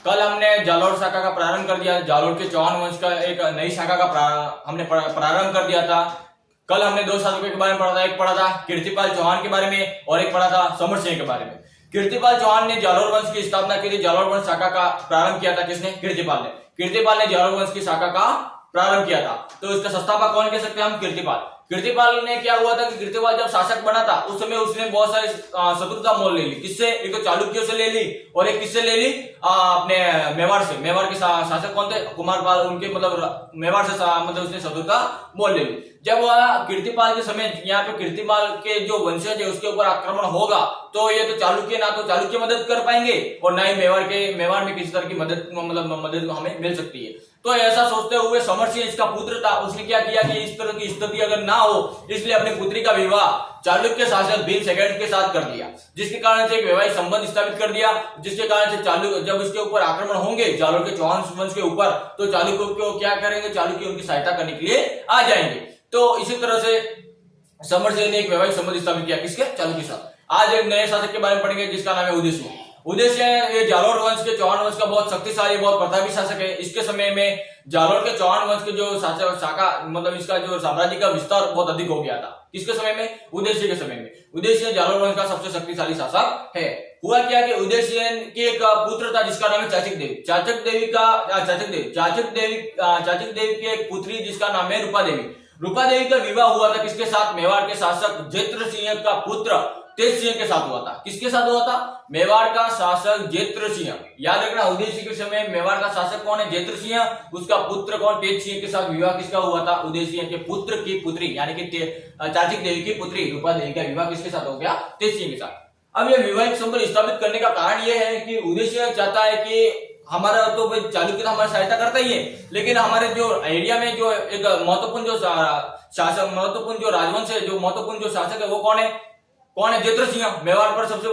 कल हमने जालोर शाखा का प्रारंभ कर दिया। जालोर के चौहान वंश का एक नई शाखा का हमने प्रारंभ कर दिया था। कल हमने दो शासकों के बारे में पढ़ा था, एक पढ़ा था कीर्तिपाल चौहान के बारे में और एक पढ़ा था समर सिंह के बारे में। कीर्तिपाल चौहान ने जालोर वंश की स्थापना की थी। जालोर वंश शाखा का प्रारंभ किया था किसने? कीर्तिपाल ने। कीर्तिपाल ने जालोर वंश की शाखा का प्रारंभ किया था। तो इसका संस्थापक कौन कह सकते हैं हम? कीर्तिपाल। कीर्तिपाल ने क्या हुआ था कि कीर्तिपाल जब शासक बना था उस समय उसने बहुत सारे शत्रुता मोल ले ली। किससे? एक तो चालुक्यों से ले ली और एक किससे ले ली? अपने मेवाड़ से। मेवाड़ के शासक कौन थे? कुमारपाल। उनके मतलब मेवाड़ से मतलब उसने शत्रुता मोल ले ली। जब वह कीर्तिपाल के समय यहाँ पे कीर्तिपाल के जो वंशज है उसके ऊपर आक्रमण होगा तो ये तो चालुक्य ना तो चालुक्य मदद कर पाएंगे और ना ही मेवाड़ में किसी तरह की मदद मदद हमें मिल सकती है। तो ऐसा सोचते हुए समर सिंह इसका पुत्र था, उसने क्या किया कि इस तरह की स्थिति अगर ना हो इसलिए अपनी पुत्री का विवाह चालुक्य शासक भीम सेकंड के साथ कर दिया, जिसके कारण से एक वैवाहिक संबंध स्थापित कर दिया। जिसके कारण से चालुक्य जब इसके ऊपर आक्रमण होंगे जालोर के चौहान वंश के ऊपर तो चालुक्यों को क्या करेंगे? चालुक्य उनकी सहायता करने के लिए आ जाएंगे। तो इसी तरह से समर सिंह ने एक वैवाहिक संबंध स्थापित किया किसके? चालुक्य के साथ। आज एक नए शासक के बारे में पढ़ेंगे जिसका नाम है उदय सिंह। उदय सिंह ये जालोर वंश के चौहान वंश का बहुत शक्तिशाली बहुत प्रतापी शासक है। इसके समय में जालोर के चौहान वंश के जो शाखा मतलब इसका जो साम्राज्य का विस्तार बहुत अधिक हो गया था। किसके समय में? उदय सिंह के समय में। उदय सिंह जालोर वंश का सबसे शक्तिशाली शासक है। हुआ क्या कि उदय सिंह के एक पुत्र था जिसका नाम है चाचक देवी। चाचक देवी की एक पुत्री जिसका नाम है रूपा देवी। रूपा देवी का विवाह हुआ था किसके साथ? मेवाड़ के शासक जेत्र सिंह का पुत्र तेज सिंह के साथ हुआ था। किसके साथ हुआ था? मेवाड़ का शासक जेत्र सिंह। याद रखना उदय सिंह के समय मेवाड़ का शासक कौन है? जेत्र सिंह। उसका पुत्र कौन? तेज सिंह के साथ विवाह किसका हुआ था? उदय सिंह के पुत्र की पुत्री यानी कि चाचक देवी की पुत्री रूपा देवी का विवाह किसके साथ हो गया? तेज सिंह के साथ। अब यह वैवाहिक संबंध स्थापित करने का कारण यह है कि उदय सिंह चाहता है कि हमारा तो चालुक्य तो हमारी सहायता करता ही है, लेकिन हमारे जो एरिया में जो एक महत्वपूर्ण जो शासक महत्वपूर्ण जो राजवंश है, जो महत्वपूर्ण जो शासक है वो कौन है? जेत्र सिंह। मेवाड़ पर सबसे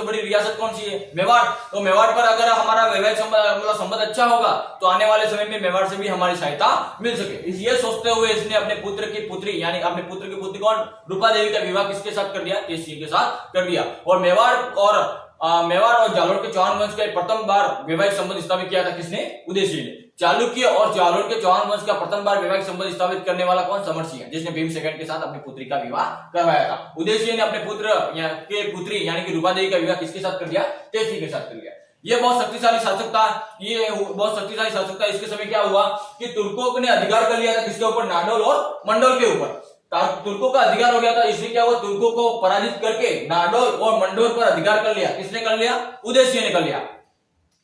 बड़ी रियासत कौन सी है? मेवाड़। तो मेवाड़ पर अगर हमारा वैवाहिक संबंध अच्छा होगा तो आने वाले समय में मेवाड़ से भी हमारी सहायता मिल सके। ये सोचते हुए इसने अपने पुत्र की पुत्री यानी अपने पुत्र की पुत्री कौन? रूपा देवी का विवाह किसके साथ कर दिया? तेज सिंह के साथ कर दिया। और मेवाड़ और जालोर के चौहान वंश का प्रथम बार वैवाहिक संबंध स्थापित किया था किसने? उदय सिंह ने। चालुक्य और जालोर के चौहान वंश का प्रथम बार वैवाहिक संबंध स्थापित करने वाला कौन? समर सिंह, जिसने भीम सेकंड के साथ अपनी पुत्री का विवाह करवाया था। उदय सिंह ने अपने पुत्र के पुत्री यानी कि रूपा देवी का विवाह किसके साथ कर दिया? तेज सिंह के साथ कर दिया। ये बहुत शक्तिशाली शासक था। इसके समय क्या हुआ कि तुर्कों ने अधिकार कर लिया था किसके ऊपर? नाडोल और मंडोल के ऊपर। तुर्कों का अधिकार हो गया था, इसलिए क्या हुआ? तुर्कों को पराजित करके नाडोल और मंडोल पर अधिकार कर लिया। किसने कर लिया? उदय सिंह ने कर लिया।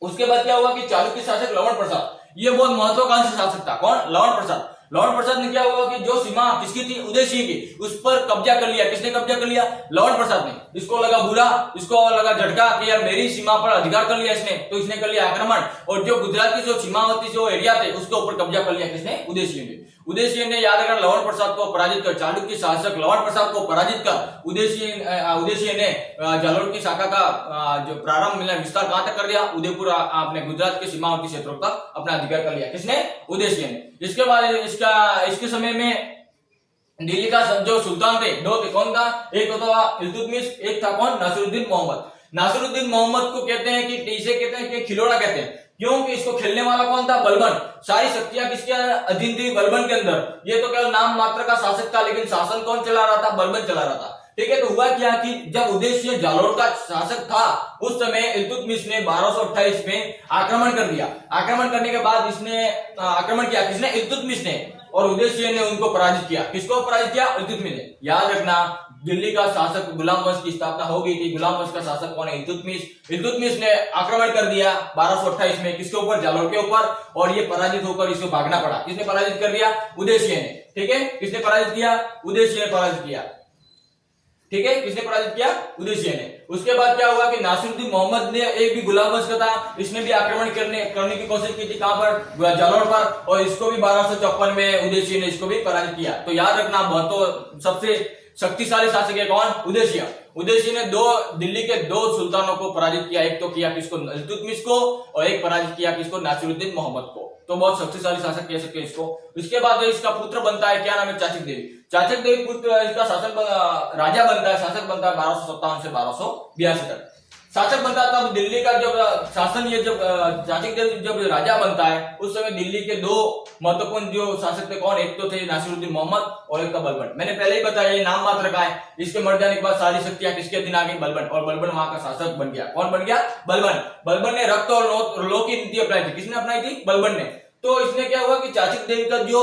उसके बाद क्या हुआ कि चालुक्य शासक लवण प्रसाद, ये बहुत महत्वाकांक्षी शासक था। कौन? लवण प्रसाद। लवण प्रसाद ने क्या हुआ कि जो सीमा किसकी थी? उदय सिंह की, उस पर कब्जा कर लिया। किसने कब्जा कर लिया? लवण प्रसाद ने। इसको लगा बुरा, इसको लगा झटका कि यार मेरी सीमा पर अधिकार कर लिया इसने, तो इसने कर लिया आक्रमण और जो गुजरात की जो सीमावर्ती जो एरिया थे उसके ऊपर कब्जा कर लिया। किसने? उदय सिंह ने। उदय सिंह ने याद रखना लवण प्रसाद को पराजित कर, चालुक्य शासक लवण प्रसाद को पराजित कर उदय सिंह ने जालोर की शाखा का जो प्रारंभ मिला विस्तार कहां तक कर दिया? उदयपुर अपने गुजरात के सीमावर्ती क्षेत्रों तक अपना अधिकार कर लिया। किसने? उदय सिंह ने। इसके बाद इसके समय में दिल्ली का जो सुल्तान थे दो थे। कौन था? एक तो था इल्तुतमिश, एक था कौन? नासिरुद्दीन मोहम्मद। नासिरुद्दीन मोहम्मद को कहते हैं कि इसे कहते हैं कि खिलौना कहते हैं, क्योंकि इसको खेलने वाला कौन था? बलबन। सारी शक्तियां किसके अधीन थी? बलबन के अंदर। ये तो केवल नाम मात्र का शासक था, लेकिन शासन कौन चला रहा था? बलबन चला रहा था। ठीक है। तो हुआ क्या कि जब उदय सिंह जालोर का शासक था उस समय इल्तुतमिश ने 1228 में आक्रमण कर दिया। आक्रमण करने के बाद इसने आक्रमण किया किसने? इल्तुतमिश ने। और उदय सिंह ने उनको पराजित किया। किसको पराजित किया? इल्तुतमिश ने। याद रखना दिल्ली का शासक गुलाम वंश की स्थापना हो गई थी। गुलाम वंश का शासक कौन है? इल्तुतमिश। इल्तुतमिश ने आक्रमण कर दिया 1228 में किसके ऊपर? जालोर के ऊपर। और ये पराजित होकर इसको भागना पड़ा। किसने पराजित कर दिया? उदय सिंह ने। ठीक है। किसने पराजित किया? उदय सिंह ने पराजित किया। ठीक है। किसने पराजित किया? उदय सिंह ने। उसके बाद क्या हुआ कि नासिरुद्दीन मोहम्मद ने एक भी गुलाम वंश का था, इसने भी आक्रमण करने की कोशिश की थी। कहां पर? जालोर पर। और इसको भी 1254 में उदय सिंह ने इसको भी पराजित किया। तो याद रखना बहुत सबसे शक्तिशाली शासक है कौन? उदय सिंह। उदय सिंह ने दिल्ली के दो सुल्तानों को पराजित किया। एक तो किया किसको? इल्तुतमिश को, और एक पराजित किया किसको? नासिरुद्दीन मोहम्मद को। तो बहुत शक्तिशाली शासक कह सकते हैं इसको। इसके बाद इसका पुत्र बनता है, क्या नाम है? चाचक देवी। चाचक देवी पुत्र इसका राजा बनता है, शासक बनता है 1257 से 1282 तक। शासक बनता है तब दिल्ली का जब शासन, ये जब जातिक देव जब राजा बनता है उस समय दिल्ली के दो महत्वपूर्ण जो शासक थे, कौन, एक तो थे नासिरुद्दीन मोहम्मद और एक था बलबन। मैंने पहले ही बताया ये नाम मात्र का है, इसके मर जाने के बाद सारी शक्तियां किसके अधीन आ गई, बलबन, और बलबन वहां का शासक बन गया। कौन बन गया, बलबन। बलबन ने रक्त और लो की नीति अपनाई थी, किसने अपनाई थी, बलबन ने। तो इसने क्या हुआ कि चाचिक देव का जो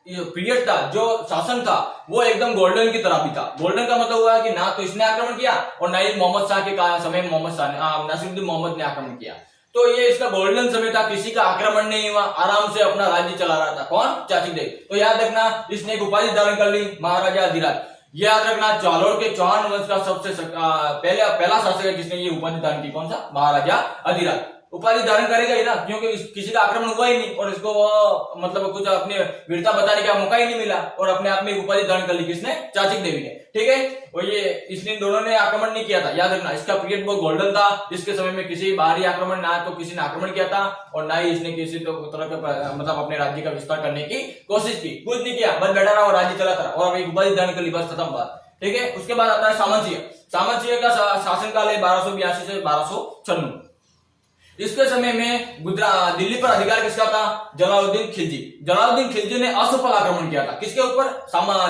पीरियड था, जो शासन था, वो एकदम गोल्डन की तरह भी था। गोल्डन का मतलब हुआ कि ना तो इसने आक्रमण किया और ना ही मोहम्मद शाह के समय मोहम्मद शाह ने, नासिरुद्दीन मोहम्मद ने आक्रमण किया। तो ये इसका गोल्डन समय था, किसी का आक्रमण नहीं हुआ, आराम से अपना राज्य चला रहा था। कौन, चाचिक देव। तो याद रखना, इसने एक उपाधि धारण कर ली, महाराजा अधिराज। याद रखना, जालोर के चौहान वंश का सबसे पहला शासक है जिसने ये उपाधि धारण की, कौन सा, महाराजा अधिराज। उपाधि धारण करेगा ही ना, क्योंकि किसी का आक्रमण हुआ ही नहीं और इसको मतलब कुछ अपने वीरता बताने का मौका ही नहीं मिला और अपने आप में उपाधि धारण कर ली, किसने, चाचिक देवी ने। ठीक है, और ये इसने दोनों ने आक्रमण नहीं किया था, याद रखना। इसका पीरियड बहुत गोल्डन था, इसके समय में किसी बाहरी आक्रमण ना तो किसी ने आक्रमण किया था और ना ही इसने किसी तरह का मतलब अपने राज्य का विस्तार करने की कोशिश की, कुछ नहीं किया, बस बैठा रहा और राज्य चलाता रहा और अब उपाधि धारण कर ली, बस खत्म बात। ठीक है, उसके बाद आता है सामंतसिंह। सामंतसिंह का शासनकाल है 1282 से 1296। इसके समय में दिल्ली पर अधिकार किसका था, जलालुद्दीन खिलजी। जलालुद्दीन खिलजी ने असफल आक्रमण किया था, किसके ऊपर,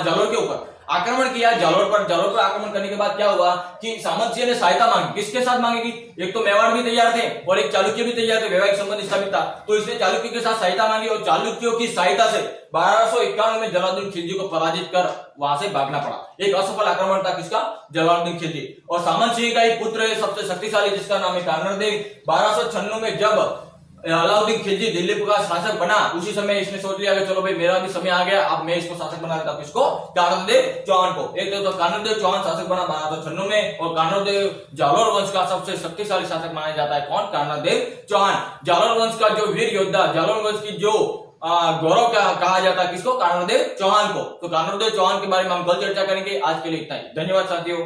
जालोर के ऊपर आक्रमण किया, जालोर पर। जालोर पर आक्रमण करने के बाद क्या हुआ कि सामंतसिंह ने सहायता मांगी, किसके साथ मांगेगी, एक तो मेवाड़ भी तैयार थे और एक चालुक्य भी तैयार थे, वैवाहिक संबंध स्थापित था। तो इसने चालुक्य के साथ सहायता मांगी और चालुक्यों की सहायता से 1251 में जलालुद्दीन खिलजी को पराजित कर वहां से भागना पड़ा। एक असफल आक्रमण था, किसका, जलालुद्दीन खिलजी। और सामंतसिंह का एक पुत्र है सबसे शक्तिशाली, जिसका नाम है कानरदेव। 1296 में जब अलाउद्दीन खिलजी दिल्ली का शासक बना, उसी समय इसने सोच लिया कि चलो भाई मेरा भी समय आ गया, अब मैं इसको शासक बना देता हूं, किसको, कानरदेव चौहान को। एक तो कानरदेव चौहान शासक बना 1296 में और कानरदेव जालोर वंश का सबसे शक्तिशाली शासक माना जाता है, कौन, कानरदेव चौहान। जालोर वंश का जो वीर योद्धा, जालोर वंश की जो गौरव कहा जाता है, किसको, कानरदेव चौहान को। तो कानरदेव चौहान के बारे में हम कल चर्चा करेंगे। आज के लिए इतना ही, धन्यवाद साथियों।